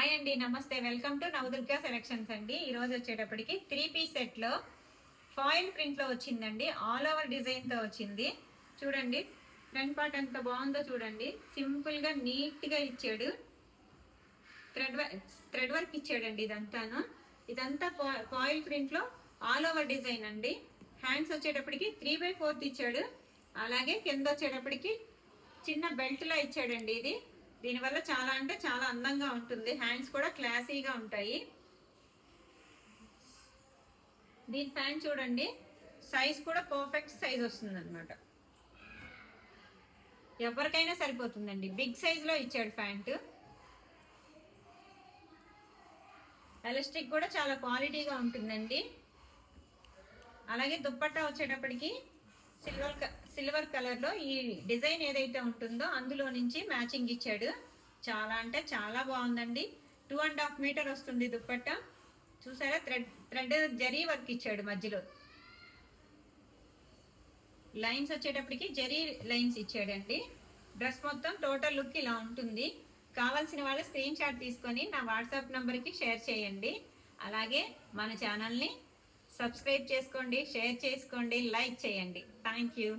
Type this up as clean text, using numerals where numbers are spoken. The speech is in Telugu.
హాయ్ అండి, నమస్తే. వెల్కమ్ టు నవదుర్గా సెలెక్షన్స్ అండి. ఈ రోజు వచ్చేటప్పటికి 3 పీస్ సెట్ లో ఫాయిల్ ప్రింట్ లో వచ్చిందండి. ఆల్ ఓవర్ డిజైన్ తో వచ్చింది. చూడండి ఫ్రంట్ పార్ట్ ఎంత బాగుందో చూడండి. సింపుల్ గా నీట్ గా ఇచ్చాడు. థ్రెడ్ వర్క్ ఇచ్చాడండి. ఇదంతా ఫాయిల్ ప్రింట్ లో ఆల్ ఓవర్ డిజైన్ అండి. హ్యాండ్స్ వచ్చేటప్పటికి 3/4 ఇచ్చాడు. అలాగే కింద వచ్చేటప్పటికి చిన్న బెల్ట్ లా ఇచ్చాడండి. దీనివల్ల చాలా అంటే చాలా అందంగా ఉంటుంది. హ్యాండ్స్ కూడా క్లాసీగా ఉంటాయి. దీని ప్యాంట్ చూడండి, సైజ్ కూడా పర్ఫెక్ట్ సైజ్ వస్తుంది అనమాట. ఎవరికైనా సరిపోతుందండి. బిగ్ సైజ్ లో ఇచ్చాడు ప్యాంటు. ఎలాస్టిక్ కూడా చాలా క్వాలిటీగా ఉంటుందండి. అలాగే దుప్పట్టా వచ్చేటప్పటికి సిల్వర్ కలర్ లో ఈ డిజైన్ ఏదైతే ఉంటుందో అందులో నుంచి మ్యాచింగ్ ఇచ్చాడు. చాలా అంటే చాలా బాగుందండి. 2.5 మీటర్ వస్తుంది దుప్పట్టా. చూసారా, థ్రెడ్ జరీ వర్క్ ఇచ్చాడు. మధ్యలో లైన్స్ వచ్చేటప్పటికి జరీ లైన్స్ ఇచ్చాడండి. డ్రెస్ మొత్తం టోటల్ లుక్ ఇలా ఉంటుంది. కావాల్సిన వాళ్ళు స్క్రీన్ షాట్ తీసుకొని నా వాట్సాప్ నంబర్కి షేర్ చేయండి. అలాగే మన ఛానల్ని సబ్స్క్రైబ్ చేసుకోండి, షేర్ చేసుకోండి, లైక్ చేయండి. Thank you.